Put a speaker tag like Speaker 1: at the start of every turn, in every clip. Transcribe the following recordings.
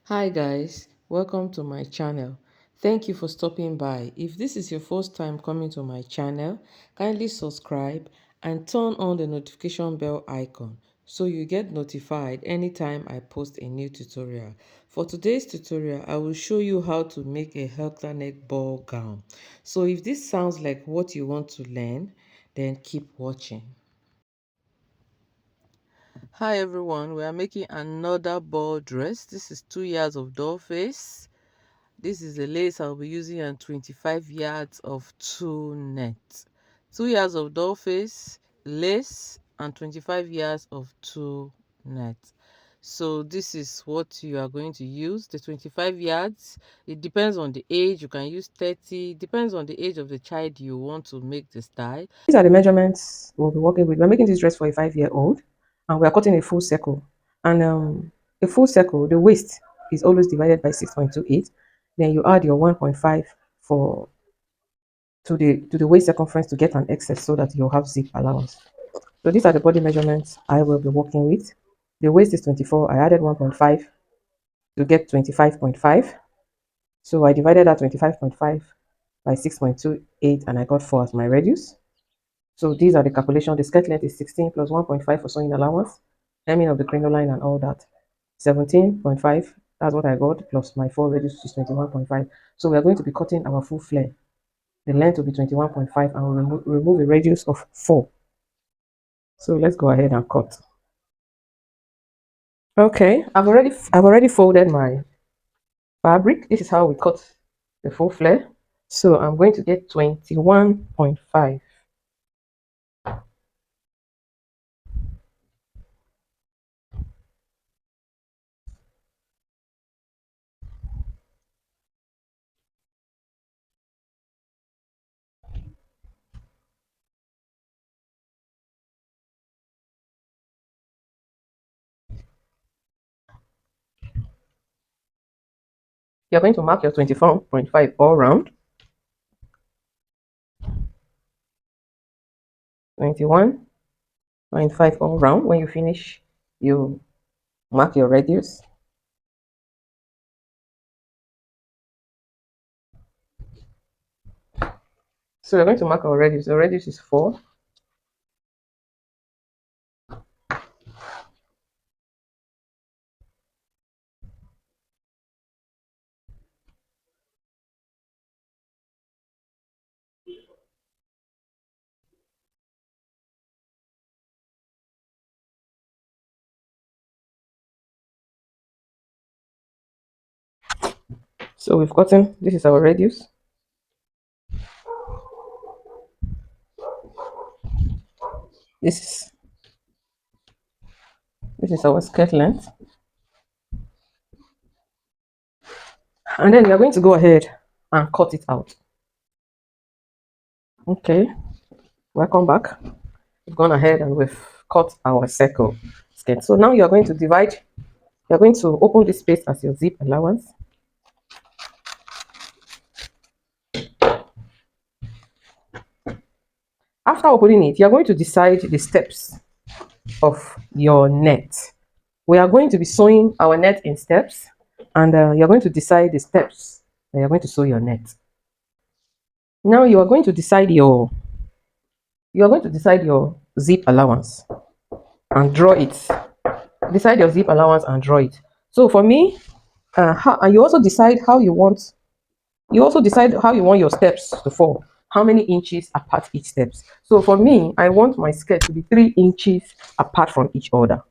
Speaker 1: Hi guys, welcome to my channel. Thank you for stopping by. If this is your first time coming to my channel, kindly subscribe and turn on the notification bell icon so you get notified anytime I post a new tutorial. For today's tutorial, I will show you how to make a halter neck ball gown. So if this sounds like what you want to learn, then keep watching. Hi everyone, we are making another ball dress. This is 2 yards of doll face. This is the lace I'll be using and 25 yards of tulle net. 2 yards of doll face, lace, and 25 yards of tulle net. So this is what you are going to use. The 25 yards, it depends on the age. You can use 30, depends on the age of the child you want to make the style. These are the measurements we'll be working with. We're making this dress for a 5-year-old and we're cutting a full circle. And a full circle, the waist is always divided by 6.28. Then you add your 1.5 for to the waist circumference to get an excess so that you'll have zip allowance. So these are the body measurements I will be working with. The waist is 24. I added 1.5 to get 25.5. So I divided that 25.5 by 6.28 and I got 4 as my radius. So these are the calculations. The skirt length is 16 plus 1.5 for sewing allowance, hemming of the crinoline and all that. 17.5, that's what I got, plus my 4 radius, which is 21.5. So we are going to be cutting our full flare. The length will be 21.5 and we'll remove a radius of 4. So let's go ahead and cut. Okay, I've already folded my fabric. This is how we cut the full flare. So I'm going to get 21.5. You're going to mark your 24.5 all round. 21.5 all round. When you finish, you mark your radius. So we're going to mark our radius. The radius is 4. So we've gotten, this is our radius. This is our skirt length. And then we are going to go ahead and cut it out. Okay, welcome back. We've gone ahead and we've cut our circle skirt. So now you're going to divide, you're going to open this space as your zip allowance. After opening it, you're going to decide the steps of your net. We are going to be sewing our net in steps, and you're going to decide the steps that you're going to sew your net. Now you are going to decide your zip allowance and draw it. Decide your zip allowance and draw it. So for me, and you also decide how you want. You also decide how you want your steps to fall. How many inches apart each steps. So for me, I want my skirt to be 3 inches apart from each other.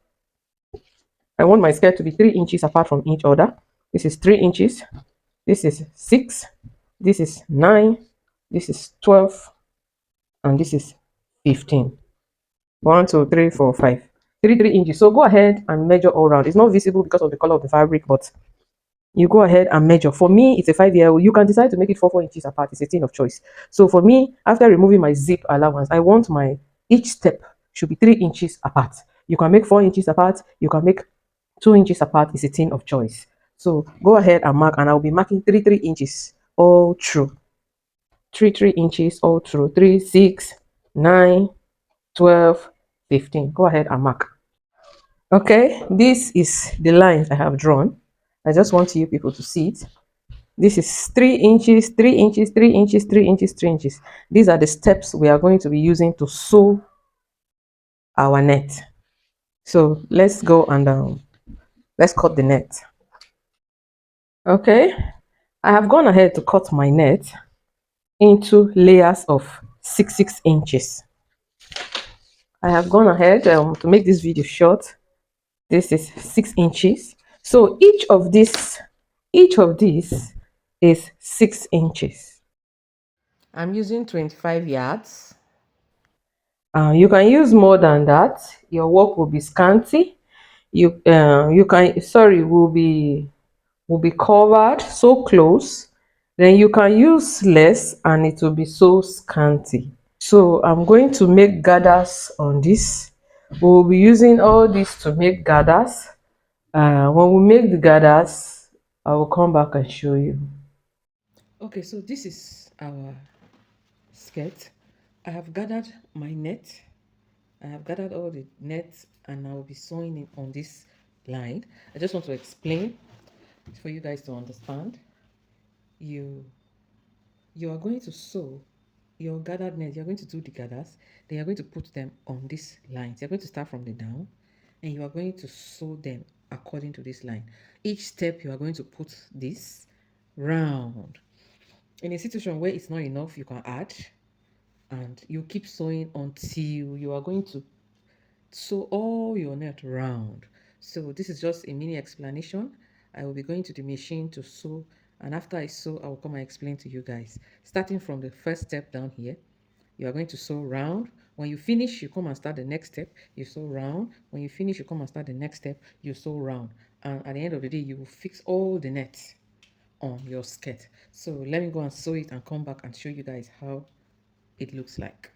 Speaker 1: I want my skirt to be 3 inches apart from each other. This is 3 inches. This is 6. This is 9. This is 12. And this is 15. 1, 2, 3, 4, 5. 3 inches. So go ahead and measure all around. It's not visible because of the color of the fabric, but you go ahead and measure. For me, it's a 5-year-old. You can decide to make it 4 inches apart. It's a thing of choice. So for me, after removing my zip allowance, I want my each step should be 3 inches apart. You can make 4 inches apart. You can make 2 inches apart. It's a thing of choice. So go ahead and mark, and I'll be marking 3 inches all through. 3 inches all through. 3, 6, 9, 12, 15. Go ahead and mark. Okay, this is the lines I have drawn. I just want you people to see it. This is 3 inches, 3 inches, 3 inches, 3 inches, 3 inches. These are the steps we are going to be using to sew our net. So let's go and let's cut the net. Okay, I have gone ahead to cut my net into layers of 6 inches. I have gone ahead to make this video short. This is 6 inches. So each of these is 6 inches. I'm using 25 yards. You can use more than that. Your work will be scanty. You can will be covered so close. Then you can use less and it will be so scanty. So I'm going to make gathers on this. We'll be using all this to make gathers. When we make the gathers, I will come back and show you. Okay, so this is our skirt. I have gathered my net. I have gathered all the nets and I will be sewing it on this line. I just want to explain for you guys to understand. You are going to sew your gathered net. You're going to do the gathers. Then you're going to put them on these lines. You're going to start from the down and you are going to sew them according to this line. Each step you are going to put this round. In a situation where it's not enough, you can add and you keep sewing until you are going to sew all your net round. So this is just a mini explanation. I will be going to the machine to sew, and after I sew, I will come and explain to you guys. Starting from the first step down here, you are going to sew round. When you finish, you come and start the next step, you sew round. When you finish, you come and start the next step, you sew round. And at the end of the day, you will fix all the nets on your skirt. So let me go and sew it and come back and show you guys how it looks like.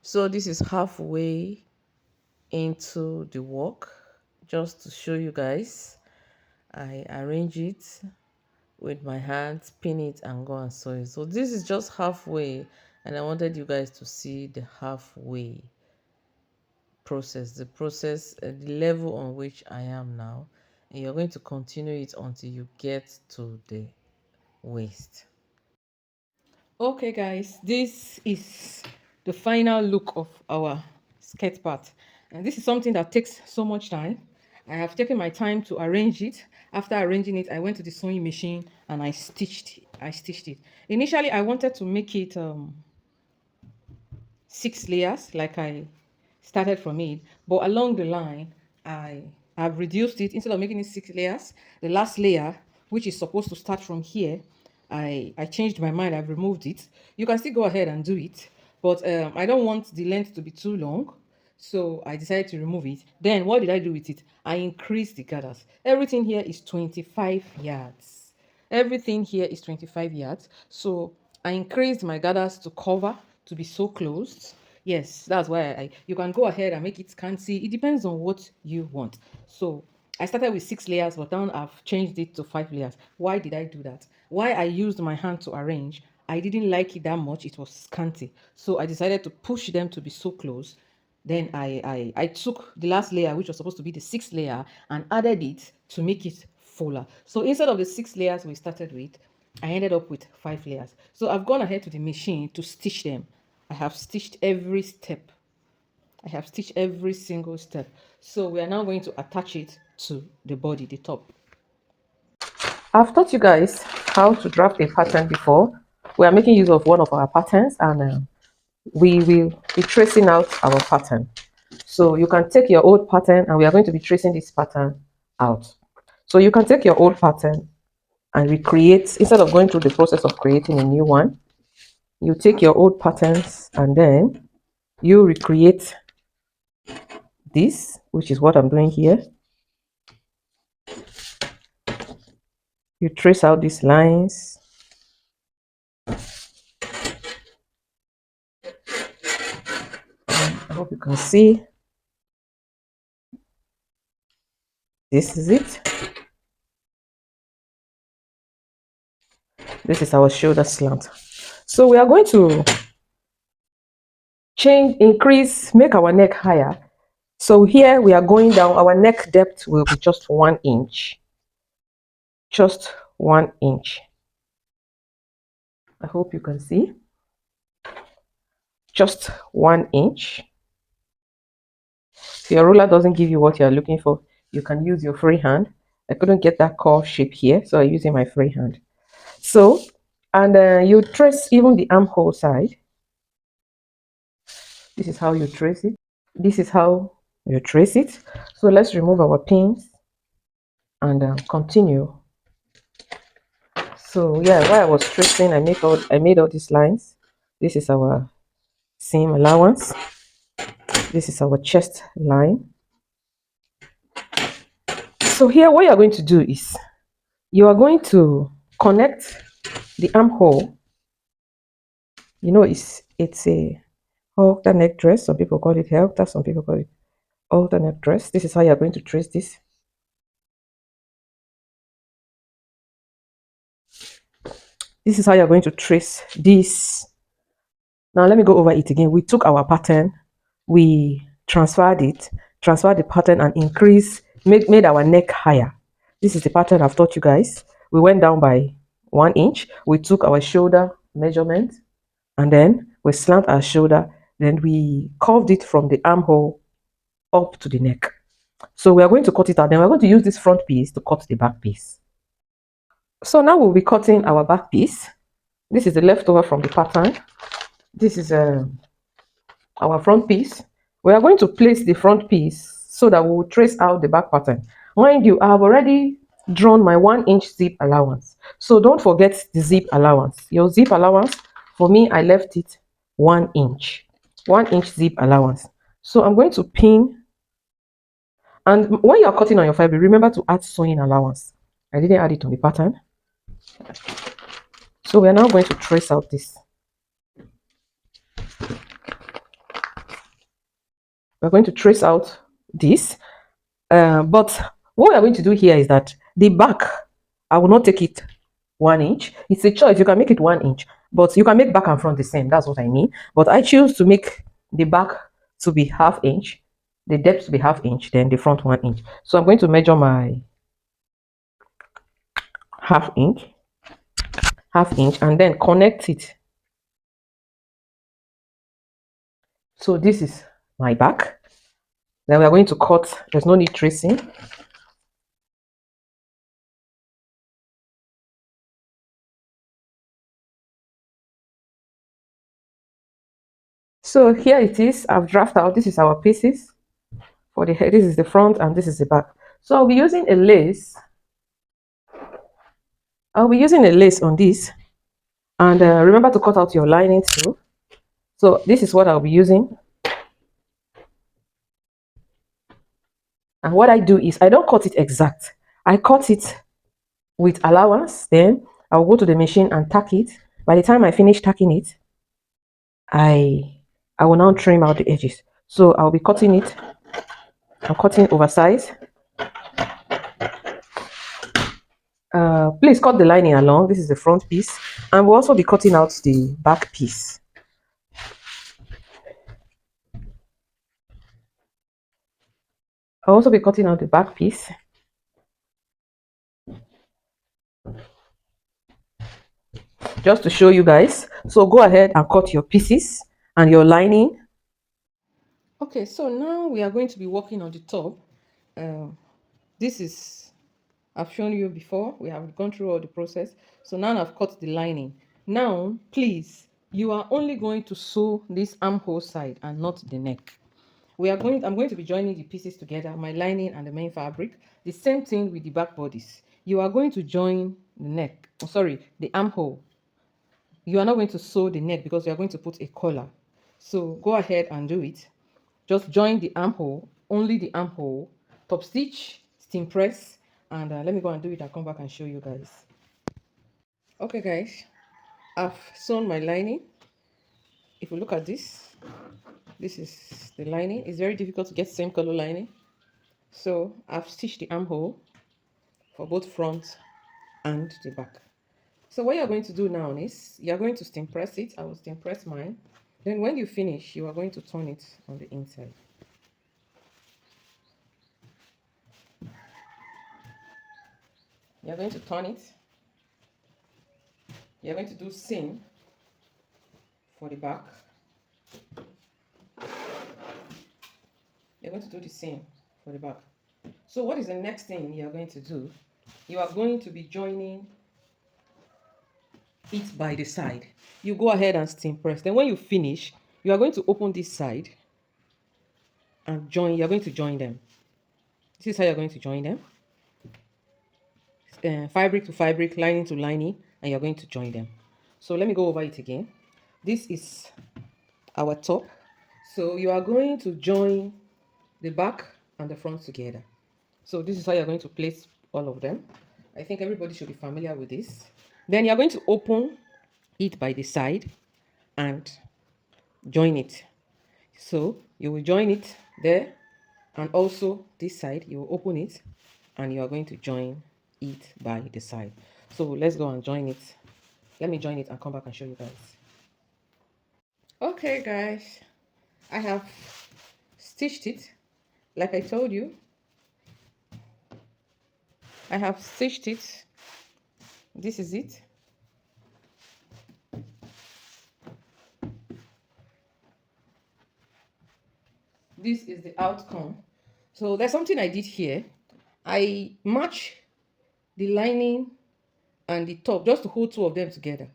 Speaker 1: So this is halfway into the work. Just to show you guys, I arrange it with my hands, pin it and go and sew it. So this is just halfway and I wanted you guys to see the halfway process, the level on which I am now, and you're going to continue it until you get to the waist. Okay guys, this is the final look of our skirt part, and this is something that takes so much time. I have taken my time to arrange it. After arranging it, I went to the sewing machine and I stitched it. Initially I wanted to make it 6 layers like I started from it, but along the line I have reduced it. Instead of making it 6 layers, the last layer, which is supposed to start from here, I changed my mind. I've removed it. You can still go ahead and do it, but I don't want the length to be too long, so I decided to remove it. Then what did I do with it? I increased the gathers. Everything here is 25 yards. Everything here is 25 yards. So I increased my gathers to cover to be so closed. Yes, that's why you can go ahead and make it scanty. It depends on what you want. So I started with 6 layers, but now I've changed it to 5 layers. Why did I do that? Why I used my hand to arrange, I didn't like it that much. It was scanty. So I decided to push them to be so close. Then I took the last layer, which was supposed to be the 6th layer, and added it to make it fuller. So instead of the 6 layers we started with, I ended up with 5 layers. So I've gone ahead to the machine to stitch them. I have stitched every step. I have stitched every single step. So we are now going to attach it to the body, the top. I've taught you guys how to draft a pattern before. We are making use of one of our patterns and we will be tracing out our pattern. So you can take your old pattern and we are going to be tracing this pattern out. So you can take your old pattern and recreate, instead of going through the process of creating a new one, you take your old patterns and then you recreate this, which is what I'm doing here. You trace out these lines. I hope you can see. This is it. This is our shoulder slant. So we are going to make our neck higher. So here we are going down, our neck depth will be just 1 inch.
Speaker 2: just 1 inch. I hope you can see. Just 1 inch. If your ruler doesn't give you what you're looking for, you can use your free hand. I couldn't get that curve shape here, so I'm using my free hand. So, and you trace even the armhole side. This is how you trace it. This is how you trace it. So let's remove our pins and continue. So yeah, while I was tracing, I made all these lines. This is our seam allowance. This is our chest line. So here, what you're going to do is you are going to connect the armhole. You know, it's a halter neck dress. Some people call it halter. Some people call it halter neck dress. This is how you're going to trace this. This is how you're going to trace this. Now let me go over it again. We took our pattern, we transferred the pattern and made our neck higher. This is the pattern I've taught you guys. We went down by 1 inch. We took our shoulder measurement and then we slant our shoulder. Then we curved it from the armhole up to the neck. So we are going to cut it out. Then we're going to use this front piece to cut the back piece. So now we'll be cutting our back piece. This is the leftover from the pattern. This is our front piece. We are going to place the front piece so that we will trace out the back pattern. Mind you, I have already drawn my 1 inch zip allowance. So don't forget the zip allowance. Your zip allowance, for me, I left it 1 inch. 1 inch zip allowance. So I'm going to pin. And when you're cutting on your fabric, remember to add sewing allowance. I didn't add it on the pattern. So we're now going to trace out this. We're going to trace out this. But what we are going to do here is that the back, I will not take it 1 inch. It's a choice. You can make it 1 inch, but you can make back and front the same. That's what I mean. But I choose to make the back to be ½ inch, the depth to be ½ inch, then the front 1 inch. So I'm going to measure my half inch, and then connect it. So this is my back. Then we are going to cut. There's no need tracing. So here it is. I've drafted out. This is our pieces for the head. This is the front and this is the back. So I'll be using a lace. I'll be using a lace on this. And remember to cut out your lining too. So this is what I'll be using. And what I do is I don't cut it exact. I cut it with allowance. Then I'll go to the machine and tack it. By the time I finish tacking it, I will now trim out the edges. So I'll be cutting it. I'm cutting oversize. Please cut the lining along. This is the front piece. And we'll also be cutting out the back piece. I'll also be cutting out the back piece. Just to show you guys. So go ahead and cut your pieces and your lining. Okay, so now we are going to be working on the top. This is, I've shown you before. We have gone through all the process. So now I've cut the lining. Now, please, you are only going to sew this armhole side and not the neck. I'm going to be joining the pieces together, my lining and the main fabric. The same thing with the back bodice. You are going to join the neck, the armhole. You are not going to sew the neck because you are going to put a collar. So go ahead and do it. Just join the armhole, only the armhole, top stitch, steam press, and let me go and do it. I'll come back and show you guys. Okay guys, I've sewn my lining. If you look at this is the lining. It's very difficult to get same color lining. So I've stitched the armhole for both front and the back. So what you're going to do now is you're going to steam press it. I will steam press mine. Then when you finish, you are going to turn it on the inside. You're going to turn it. You're going to do seam for the back. You're going to do the seam for the back. So what is the next thing you're going to do? You are going to be joining it by the side. You go ahead and steam press. Then when you finish, you are going to open this side and join. You're going to join them. This is how you're going to join them. Fabric to fabric, lining to lining, and you're going to join them. So let me go over it again. This is our top. So you are going to join the back and the front together. So this is how you're going to place all of them. I think everybody should be familiar with this. Then you're going to open it by the side and join it. So you will join it there, and also this side you will open it and you are going to join it by the side. So let's go and join it. Let me join it and come back and show you guys. Okay guys, I have stitched it like I told you. I have stitched it. This is it. This is the outcome. So there's something I did here. I match the lining and the top just to hold two of them together.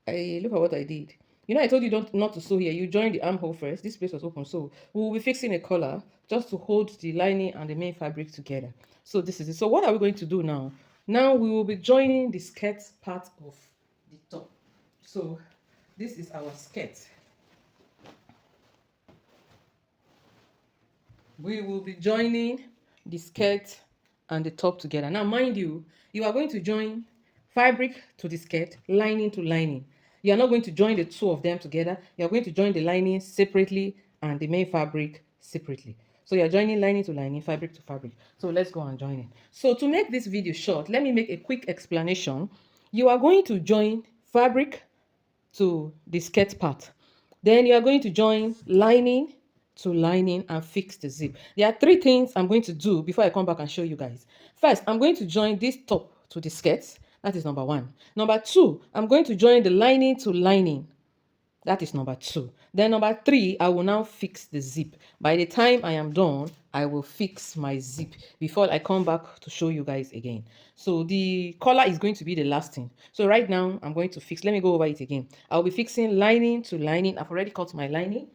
Speaker 2: I look at what I did. You know, I told you not to sew here. You join the armhole first. This place was open, so we will be fixing a collar just to hold the lining and the main fabric together. So this is it. So what are we going to do now? Now we will be joining the skirt part of the top. So this is our skirt. We will be joining the skirt and the top together. Now, mind you, you are going to join fabric to the skirt, lining to lining. You are not going to join the two of them together. You are going to join the lining separately and the main fabric separately. So you are joining lining to lining, fabric to fabric. So let's go and join it. So to make this video short, let me make a quick explanation. You are going to join fabric to the skirt part. Then you are going to join lining to lining and fix the zip. There are three things I'm going to do before I come back and show you guys. First, I'm going to join this top to the skirt. That is number one. Number two, I'm going to join the lining to lining. That is number two. Then number three, I will now fix the zip. By the time I am done, I will fix my zip before I come back to show you guys again. So the collar is going to be the last thing. So right now, I'm going to fix. Let me go over it again. I'll be fixing lining to lining. I've already cut my lining.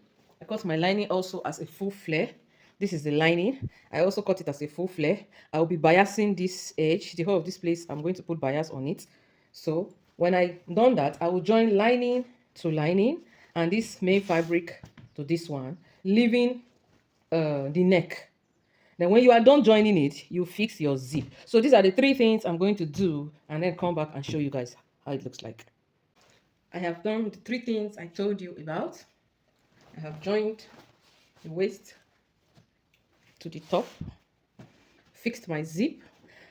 Speaker 2: I cut my lining also as a full flare. This is the lining. I also cut it as a full flare. I'll be biasing this edge. The whole of this place, I'm going to put bias on it. So when I done that, I will join lining to lining and this main fabric to this one, leaving the neck. Then when you are done joining it, you fix your zip. So these are the three things I'm going to do and then come back and show you guys how it looks like. I have done the three things I told you about. I have joined the waist to the top, fixed my zip.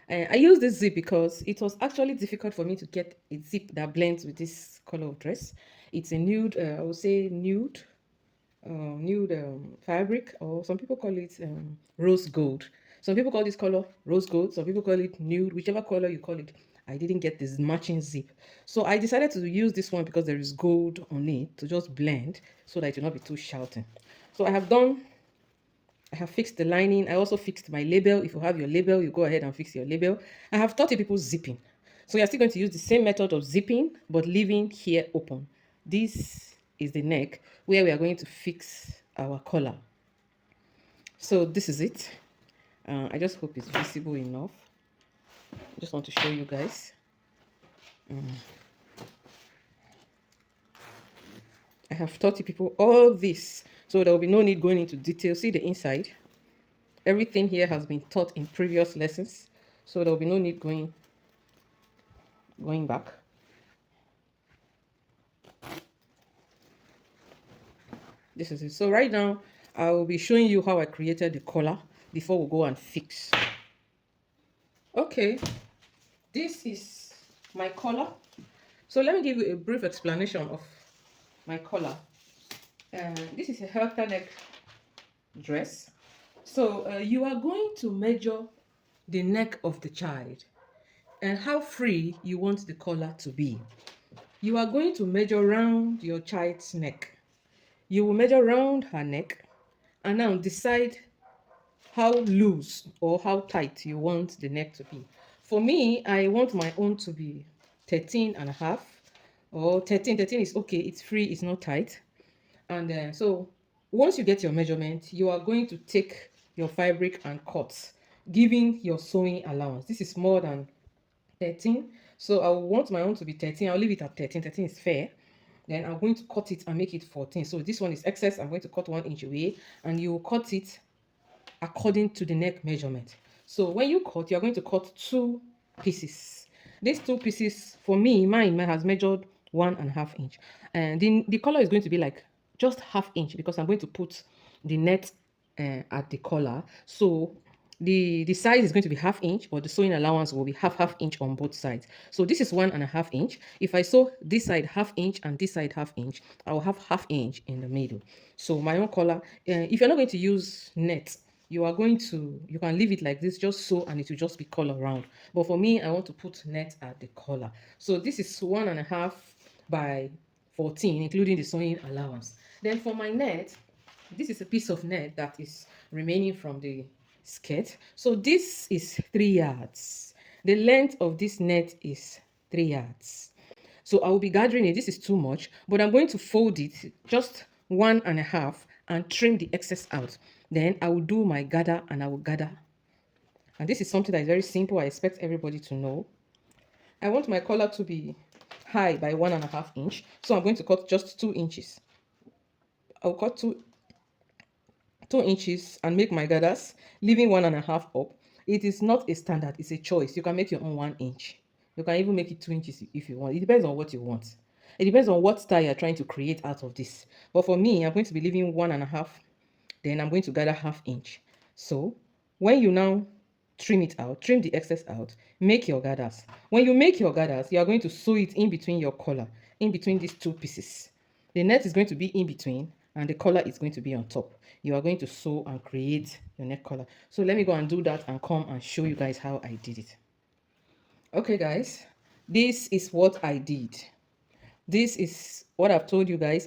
Speaker 2: I use this zip because it was actually difficult for me to get a zip that blends with this color of dress. It's a nude, I would say nude fabric, or some people call it rose gold. Some people call this color rose gold. Some people call it nude, whichever color you call it. I didn't get this matching zip. So I decided to use this one because there is gold on it to just blend so that it will not be too shouting. So I have fixed the lining. I also fixed my label. If you have your label, you go ahead and fix your label. I have taught you people zipping. So you're still going to use the same method of zipping, but leaving here open. This is the neck where we are going to fix our collar. So this is it. I just hope it's visible enough. I just want to show you guys. I have taught you people all this, so there will be no need going into detail. See the inside. Everything here has been taught in previous lessons, so there will be no need going back. This is it. So right now, I will be showing you how I created the collar before we go and fix. Okay, this is my collar. So let me give you a brief explanation of my collar. This is a halter neck dress. So you are going to measure the neck of the child. and how free you want the collar to be. You are going to measure round your child's neck. You will measure round her neck and now decide how loose or how tight you want the neck to be. For me, I want my own to be 13 and a half or 13. 13 is okay, it's free, it's not tight. And so once you get your measurement, you are going to take your fabric and cut, giving your sewing allowance. This is more than 13. So I want my own to be 13. I'll leave it at 13. 13 is fair. Then I'm going to cut it and make it 14. So this one is excess. I'm going to cut 1 inch away, and you cut it according to the neck measurement. So when you cut, you're going to cut 2 pieces. These 2 pieces, for me, mine has measured 1.5 inch. And the collar is going to be like just 1/2 inch because I'm going to put the net at the collar. So the size is going to be 1/2 inch, but the sewing allowance will be half inch on both sides. So this is 1.5 inch. If I sew this side 1/2 inch and this side 1/2 inch, I will have 1/2 inch in the middle. So my own collar, if you're not going to use net, you can leave it like this, just sew, and it will just be collar round. But for me, I want to put net at the collar. So this is 1.5 by 14, including the sewing allowance. Then for my net, this is a piece of net that is remaining from the skirt. So this is 3 yards. The length of this net is 3 yards. So I will be gathering it. This is too much, but I'm going to fold it just 1.5 and trim the excess out. Then I will do my gather, and I will gather. And this is something that is very simple. I expect everybody to know. I want my collar to be high by 1.5 inch. So I'm going to cut just 2 inches. I'll cut 2 inches and make my gathers, leaving 1.5 up. It is not a standard, it's a choice. You can make your own 1 inch. You can even make it 2 inches if you want. It depends on what you want. It depends on what style you're trying to create out of this. But for me, I'm going to be leaving 1.5, then I'm going to gather 1/2 inch. So when you now trim it out, trim the excess out, make your gathers. When you make your gathers, you are going to sew it in between your collar, in between these 2 pieces. The net is going to be in between, and the collar is going to be on top. You are going to sew and create your neck collar. So let me go and do that and come and show you guys how I did it. Okay guys, this is what I did. This is what I've told you guys.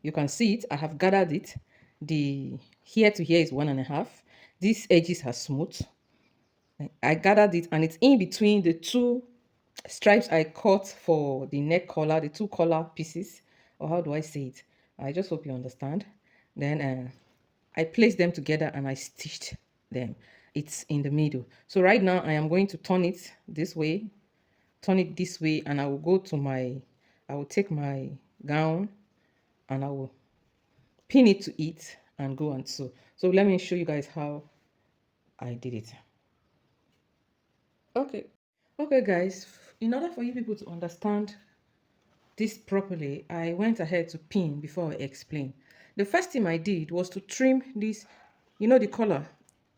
Speaker 2: You can see it. I have gathered it. The here to here is 1.5. These edges are smooth. I gathered it, and it's in between the 2 stripes I cut for the neck collar, the 2 collar pieces, or how do I say it? I just hope you understand. Then I placed them together and I stitched them. It's in the middle. So right now I am going to turn it this way, and I will I will take my gown and I will pin it to it and go and sew. So let me show you guys how I did it. Okay guys, in order for you people to understand this properly, I went ahead to pin before I explain. The first thing I did was to trim this, the collar.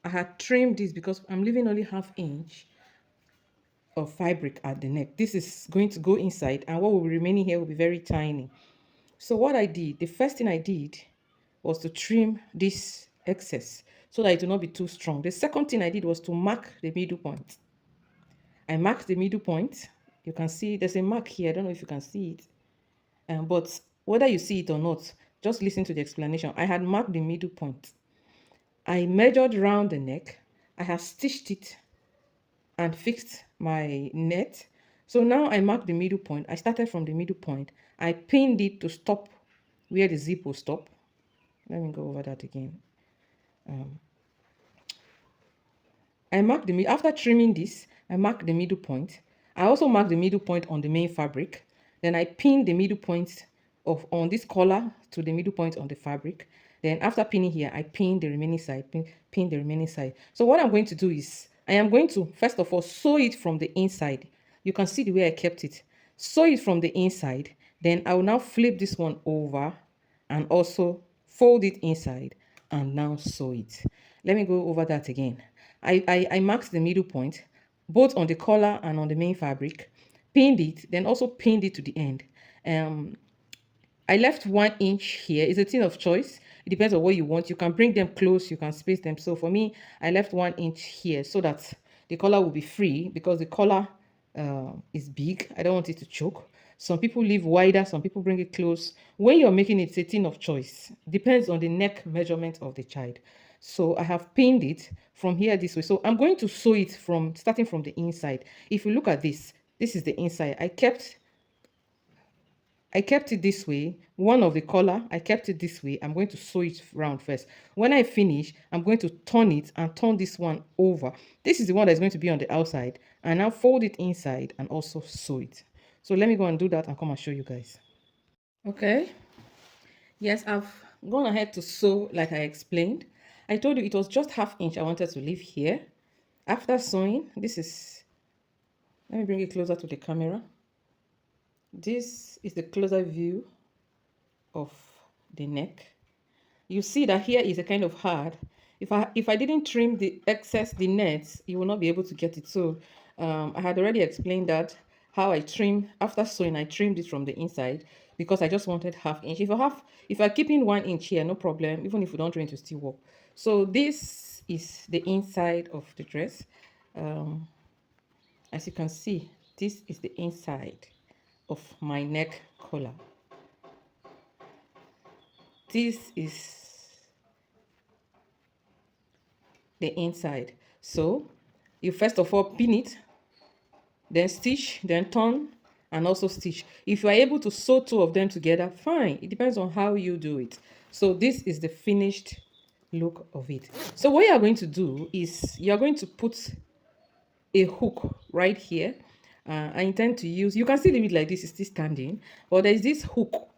Speaker 2: I had trimmed this because I'm leaving only 1/2 inch of fabric at the neck. This is going to go inside, and what will be remaining here will be very tiny. So what I did, the first thing I did was to trim this excess so that it will not be too strong. The second thing I did was to mark the middle point. I marked the middle point. You can see there's a mark here. I don't know if you can see it. But whether you see it or not, just listen to the explanation. I had marked the middle point. I measured round the neck. I have stitched it and fixed my net. So now I marked the middle point. I started from the middle point. I pinned it to stop where the zip will stop. Let me go over that again. I marked after trimming this, I marked the middle point. I also marked the middle point on the main fabric. Then I pinned the middle point on this collar to the middle point on the fabric. Then after pinning here, I pinned the remaining side, pin the remaining side. So what I'm going to do is, I am going to, first of all, sew it from the inside. You can see the way I kept it. Sew it from the inside. Then I will now flip this one over and also fold it inside and now sew it. Let me go over that again. I marked the middle point, both on the collar and on the main fabric, pinned it, then also pinned it to the end. I left 1 inch here. It's a thing of choice. It depends on what you want. You can bring them close, you can space them. So for me, I left 1 inch here so that the collar will be free, because the collar is big. I don't want it to choke. Some people leave wider, some people bring it close. When you're making it, it's a thing of choice. Depends on the neck measurement of the child. So I have pinned it from here this way. So I'm going to sew it from starting from the inside. If you look at this is the inside. I kept it this way. One of the collar, I kept it this way. I'm going to sew it round first. When I finish, I'm going to turn it and turn this one over. This is the one that's going to be on the outside. And now fold it inside and also sew it. So let me go and do that and come and show you guys. Okay. Yes, I've gone ahead to sew like I explained. I told you it was just 1/2 inch I wanted to leave here. After sewing, let me bring it closer to the camera. This is the closer view of the neck. You see that here is a kind of hard. If I didn't trim the excess, the nets, you will not be able to get it. So I had already explained that how I trim after sewing. I trimmed it from the inside because I just wanted 1/2 inch. If I keep in 1 inch here, no problem. Even if we don't trim to still work. So this is the inside of the dress. As you can see, this is the inside of my neck collar. This is the inside. So you first of all pin it, then stitch, then turn, and also stitch. If you are able to sew 2 of them together, fine. It depends on how you do it. So this is the finished look of it. So what you are going to do is you are going to put a hook right here. I intend to use, you can see the leave it like this, it's still standing, but there's this hook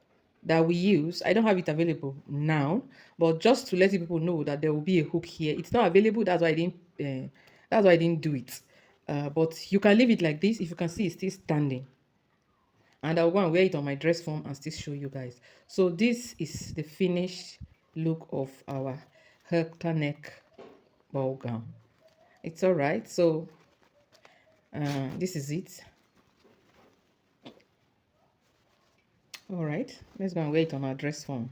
Speaker 2: that we use. I don't have it available now, but just to let people know that there will be a hook here. It's not available, that's why I didn't do it. But you can leave it like this. If you can see, it's still standing. And I'll go and wear it on my dress form and still show you guys. So this is the finished look of our Halter neck ball gown. It's all right. So this is it. All right, let's go and wear it on our dress form.